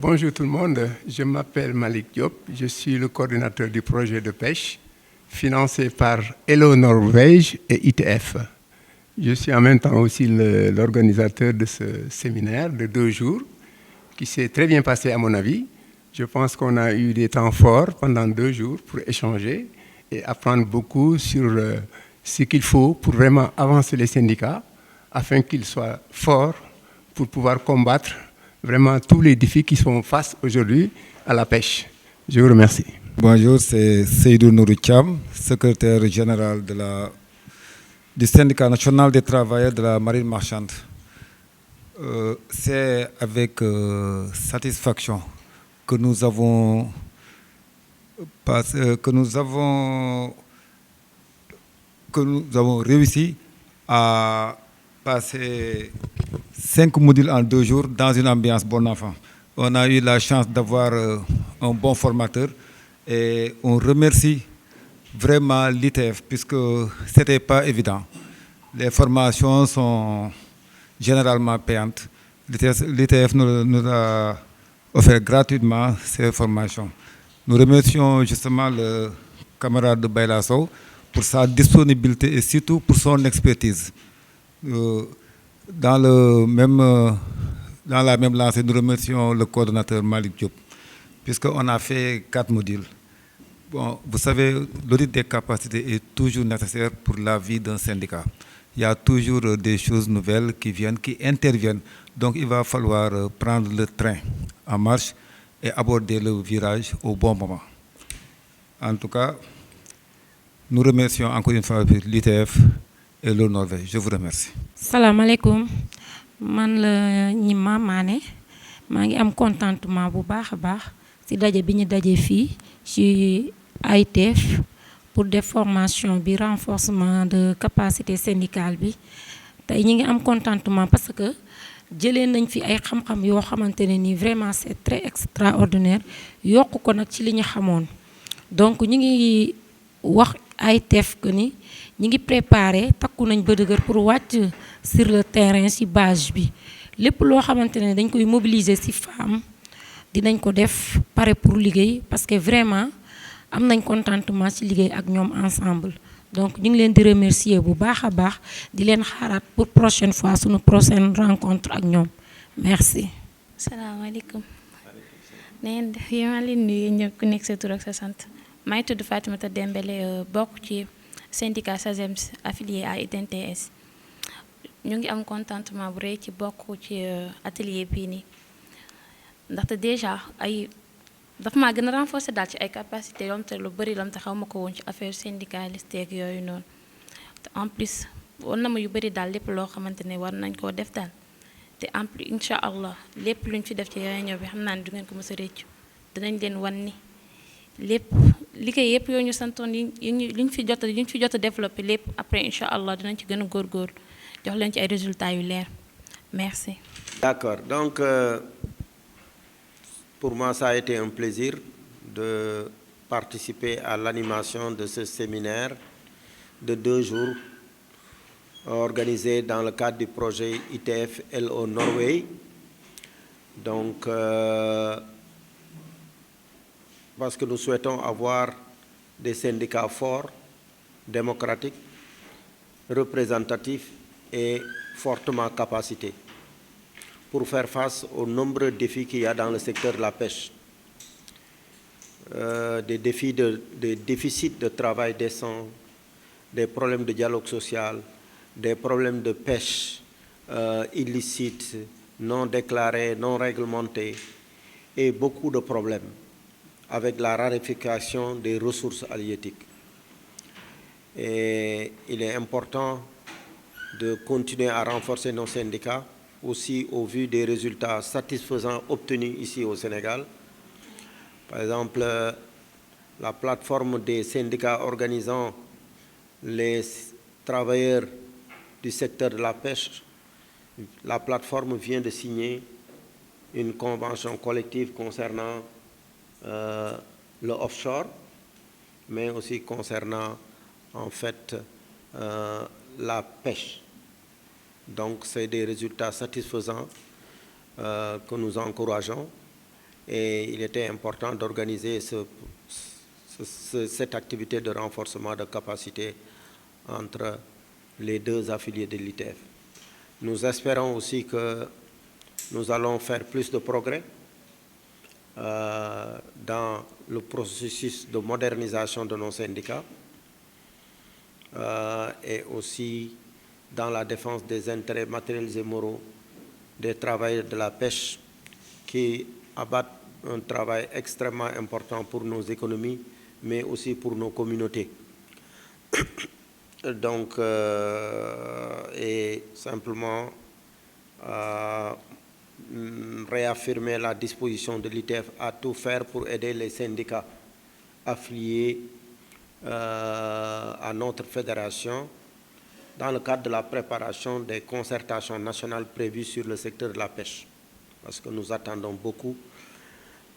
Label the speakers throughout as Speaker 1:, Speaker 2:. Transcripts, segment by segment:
Speaker 1: Bonjour tout le monde, je m'appelle Malik Diop, je suis le coordinateur du projet de pêche financé par Hello Norvège et ITF. Je suis en même temps aussi l'organisateur de ce séminaire de 2 jours qui s'est très bien passé à mon avis. Je pense qu'on a eu des temps forts pendant 2 jours pour échanger et apprendre beaucoup sur ce qu'il faut pour vraiment avancer les syndicats afin qu'ils soient forts pour pouvoir combattre vraiment tous les défis qui sont face aujourd'hui à la pêche. Je vous remercie.
Speaker 2: Bonjour, c'est Seydou Nouroucham, secrétaire général du syndicat national des travailleurs de la marine marchande. C'est avec satisfaction que nous avons réussi à passer 5 modules en 2 jours dans une ambiance bon enfant. On a eu la chance d'avoir un bon formateur et on remercie vraiment l'ITF puisque ce n'était pas évident. Les formations sont généralement payantes. L'ITF nous a offert gratuitement ces formations. Nous remercions justement le camarade de Baylasso pour sa disponibilité et surtout pour son expertise. Dans la même lancée, nous remercions le coordonnateur Malik Diop, puisqu'on a fait 4 modules. Bon, vous savez, l'audit des capacités est toujours nécessaire pour la vie d'un syndicat. Il y a toujours des choses nouvelles qui viennent, qui interviennent. Donc il va falloir prendre le train en marche et aborder le virage au bon moment. En tout cas, nous remercions encore une fois l'ITF et le Norvège. Je vous remercie.
Speaker 3: Salam alaikum. Man la Ñima Mané. maa ngi am contentement bu baax a baax ci daje bi ñu daje fii ci ITF pour des formations bi renforcement de capacité syndicale bi tey ñi ngi am contentement parce que jëlee nañ fi ay xam-xam yoo xamante ne nii vraiment c'est très extraordinaire yokk ko nag ci li ñu xamoon donc ñi ngi wax ITF que ni ñi ngi préparé takku nañ ba dëgër pour wàcc sur le terrain ci base bi lépp loo xamante ne dañ koy mobiliser ci femme dinañ ko def pare pour liggéey parce que vraiment am nañ contentement ci liggéey ak ñoom ensemble donc ñu ngi leen di remercier bu baax a baax di leen xaaraat pour prochaine fois suñu prochaine rencontre ak ñoom merci.
Speaker 4: salaamaaleykum. na ngeen def yi ma leen nuyu ñëpp ku nekk sa tur ak sa sant maa ngi tudd Fatimata Dembélé bokk ci syndicat SAGEMS affilié à ITNTS. ñu ngi am contentement bu rëy ci bokk ci atelier bii nii ndaxte déjà dafa maa gën a renforcer daal ci ay capacité yom te lu bëri lam te xaw ma ko woon ci affaire syndicaliste ak yooyu noonu te en plus woon na ma yu bëri daal lépp loo xamante ne war nañ koo def daal te en plus incha allah lépp luñ fi def ci réunion bi xam naa ne du ngeen ko mës a réccu dinañ leen wan ni lépp liggéey yëpp yooyu ñu santoon yi ñu fi jot a développé lépp après incha allah dinañ ci gën a góorgóorlu jox leen ci ay résultats yu leer merci.
Speaker 5: D'accord, donc pour moi ça a été un plaisir de participer à l'animation de ce séminaire de 2 jours organisé dans le cadre du projet ITF LO Norway. Donc parce que nous souhaitons avoir des syndicats forts, démocratiques, représentatifs et fortement capacités pour faire face aux nombreux défis qu'il y a dans le secteur de la pêche. Des déficits de travail décent, des problèmes de dialogue social, des problèmes de pêche illicite, non déclarés, non réglementés, et beaucoup de problèmes avec la raréfaction des ressources halieutiques. Et il est important de continuer à renforcer nos syndicats, aussi au vu des résultats satisfaisants obtenus ici au Sénégal. Par exemple, la plateforme des syndicats organisant les travailleurs du secteur de la pêche, la plateforme vient de signer une convention collective concernant le offshore, mais aussi concernant en fait la pêche. Donc c'est des résultats satisfaisants que nous encourageons Et il était important d'organiser cette activité de renforcement de capacité entre les deux affiliés de l'ITF. Nous espérons aussi que nous allons faire plus de progrès dans le processus de modernisation de nos syndicats et aussi dans la défense des intérêts matériels et moraux des travailleurs de la pêche qui abattent un travail extrêmement important pour nos économies, mais aussi pour nos communautés. Donc, et simplement réaffirmer la disposition de l'ITF à tout faire pour aider les syndicats affiliés à notre fédération dans le cadre de la préparation des concertations nationales prévues sur le secteur de la pêche, parce que nous attendons beaucoup.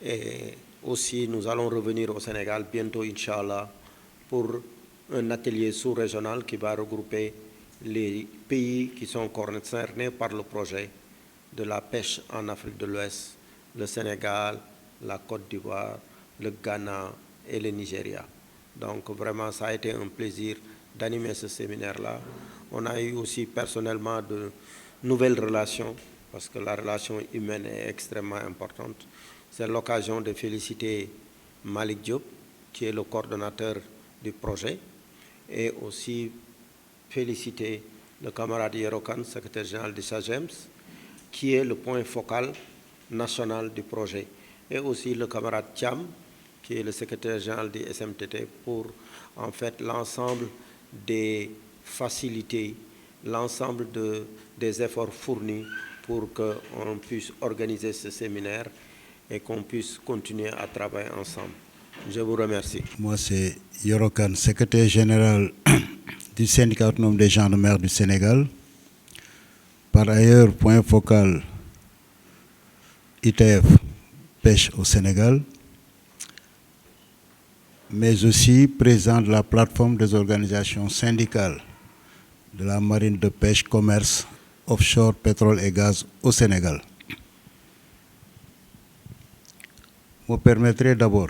Speaker 5: Et aussi, nous allons revenir au Sénégal bientôt, Inch'Allah, pour un atelier sous-régional qui va regrouper les pays qui sont concernés par le projet de la pêche en Afrique de l'Ouest, le Sénégal, la Côte d'Ivoire, le Ghana et le Nigeria. Donc vraiment, ça a été un plaisir d'animer ce séminaire-là. On a eu aussi personnellement de nouvelles relations, parce que la relation humaine est extrêmement importante. C'est l'occasion de féliciter Malik Diop, qui est le coordonnateur du projet, et aussi féliciter le camarade Yerokan, secrétaire général du SAGEMS, qui est le point focal national du projet, et aussi le camarade Thiam, qui est le secrétaire général du SMTT, pour en fait l'ensemble des facilités, l'ensemble des efforts fournis pour qu'on puisse organiser ce séminaire et qu'on puisse continuer à travailler ensemble. Je vous remercie.
Speaker 6: Moi, c'est Yorokan, secrétaire général du syndicat autonome des gens de mer du Sénégal. Par ailleurs, point focal ITF pêche au Sénégal, mais aussi président de la plateforme des organisations syndicales de la marine de pêche, commerce, offshore, pétrole et gaz au Sénégal. Vous permettrez d'abord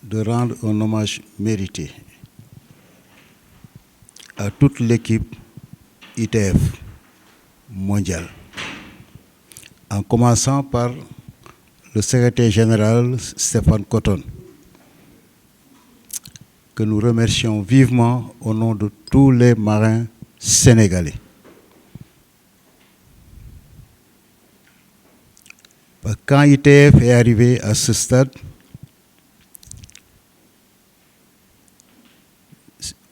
Speaker 6: de rendre un hommage mérité à toute l'équipe ITF mondiale, en commençant par le secrétaire général Stéphane Cotton, que nous remercions vivement au nom de tous les marins sénégalais. Quand ITF est arrivé à ce stade,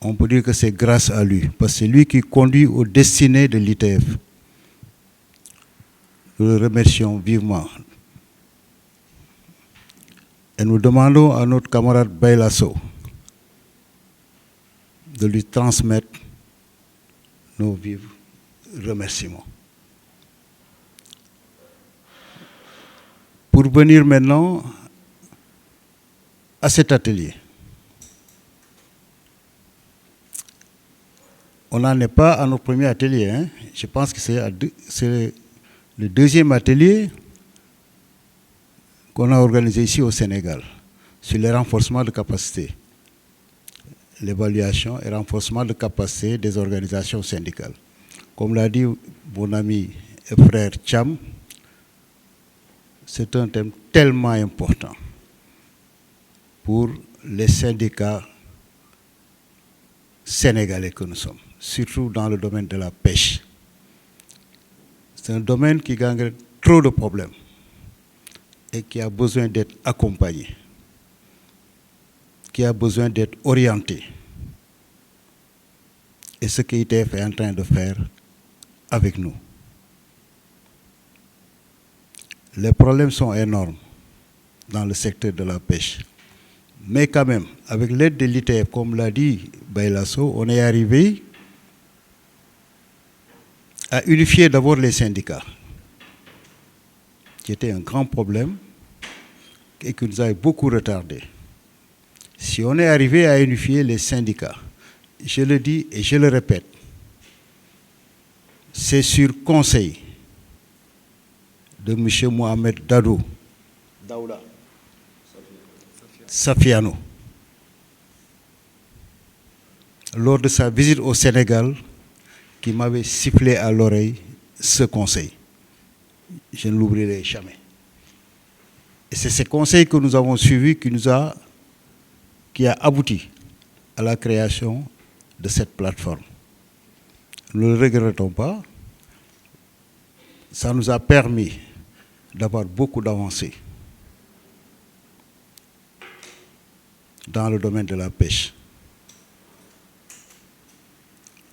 Speaker 6: on peut dire que c'est grâce à lui, parce que c'est lui qui conduit aux destinées de l'ITF. Nous le remercions vivement. Et nous demandons à notre camarade Baylasso de lui transmettre nos vifs remerciements. Pour venir maintenant à cet atelier. On n'en est pas à notre premier atelier. Hein. Je pense que c'est le deuxième atelier qu'on a organisé ici au Sénégal sur le renforcement de capacité, l'évaluation et renforcement de capacité des organisations syndicales. Comme l'a dit mon ami et frère Cham, c'est un thème tellement important pour les syndicats sénégalais que nous sommes, surtout dans le domaine de la pêche. C'est un domaine qui gagne trop de problèmes et qui a besoin d'être accompagné, qui a besoin d'être orienté. Et ce que ITF est en train de faire avec nous. Les problèmes sont énormes dans le secteur de la pêche. Mais quand même, avec l'aide de l'ITF, comme l'a dit Baylasso, on est arrivé à unifier d'abord les syndicats, qui était un grand problème et qui nous avait beaucoup retardé. Si on est arrivé à unifier les syndicats, je le dis et je le répète, c'est sur conseil de M. Mohamed Dadou
Speaker 5: Daouda.
Speaker 6: Safiano, lors de sa visite au Sénégal, qui m'avait sifflé à l'oreille ce conseil. Je ne l'oublierai jamais. Et c'est ces conseils que nous avons suivis qui a abouti à la création de cette plateforme. Nous ne le regrettons pas. Ça nous a permis d'avoir beaucoup d'avancées dans le domaine de la pêche.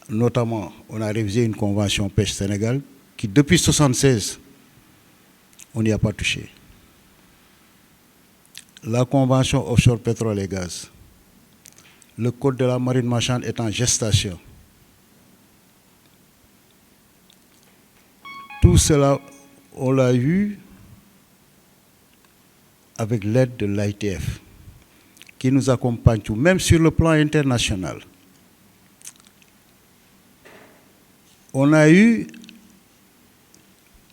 Speaker 6: Notamment, on a révisé une convention pêche Sénégal qui, depuis 1976, on n'y a pas touché. La convention offshore pétrole et gaz, le code de la marine marchande est en gestation. Tout cela, on l'a eu avec l'aide de l'ITF, qui nous accompagne tout, même sur le plan international. On a eu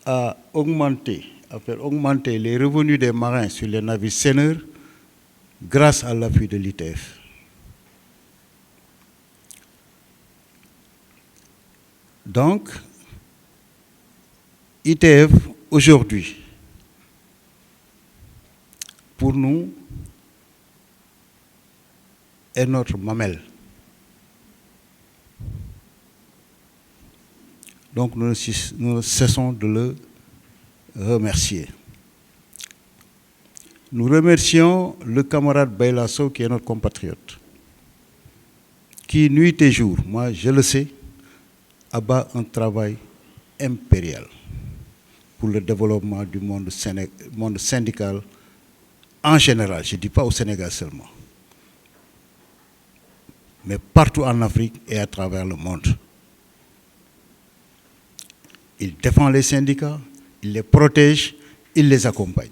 Speaker 6: à faire augmenter les revenus des marins sur les navires seineurs grâce à l'appui de l'ITF. Donc, ITF, aujourd'hui, pour nous, est notre mamelle. Donc, nous ne cessons de le remercier. Nous remercions le camarade Baylasso, qui est notre compatriote, qui, nuit et jour, moi je le sais, abat un travail impérial pour le développement du monde syndical en général. Je ne dis pas au Sénégal seulement, mais partout en Afrique et à travers le monde. Il défend les syndicats, il les protège, il les accompagne.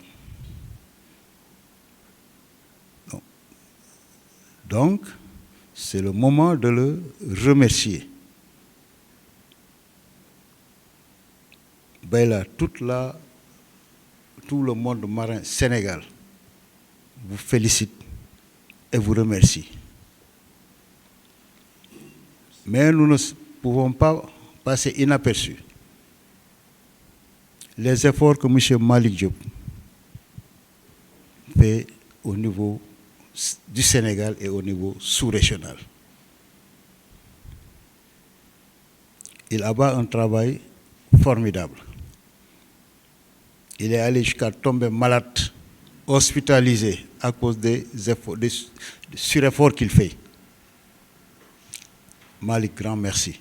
Speaker 6: Donc, c'est le moment de le remercier. Bayla, tout le monde marin Sénégal vous félicite et vous remercie. Mais nous ne pouvons pas passer inaperçus les efforts que M. Malik Diop fait au niveau du Sénégal et au niveau sous-régional. Il abat un travail formidable. Il est allé jusqu'à tomber malade, hospitalisé à cause des surefforts qu'il fait. Malik, grand merci.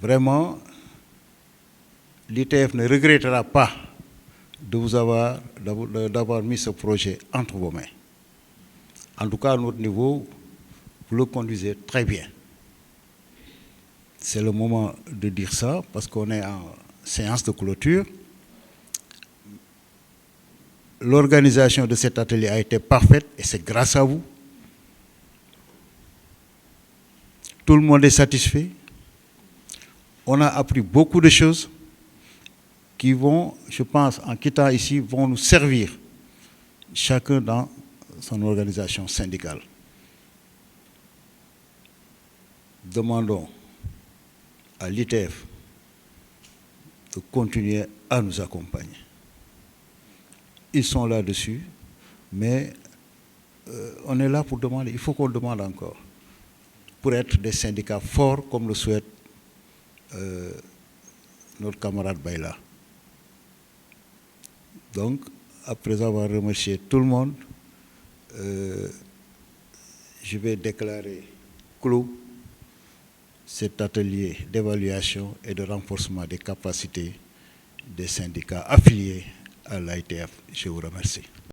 Speaker 6: Vraiment, l'ITF ne regrettera pas d'avoir mis ce projet entre vos mains. En tout cas, à notre niveau, vous le conduisez très bien. C'est le moment de dire ça parce qu'on est en séance de clôture. L'organisation de cet atelier a été parfaite et c'est grâce à vous. Tout le monde est satisfait. On a appris beaucoup de choses qui vont, je pense, en quittant ici, vont nous servir, chacun dans son organisation syndicale. Demandons à l'ITF de continuer à nous accompagner. Ils sont là-dessus, mais on est là pour demander, il faut qu'on demande encore, pour être des syndicats forts comme le souhaite notre camarade Bayla. Donc, après avoir remercié tout le monde, je vais déclarer clos cet atelier d'évaluation et de renforcement des capacités des syndicats affiliés à l'ITF. Je vous remercie.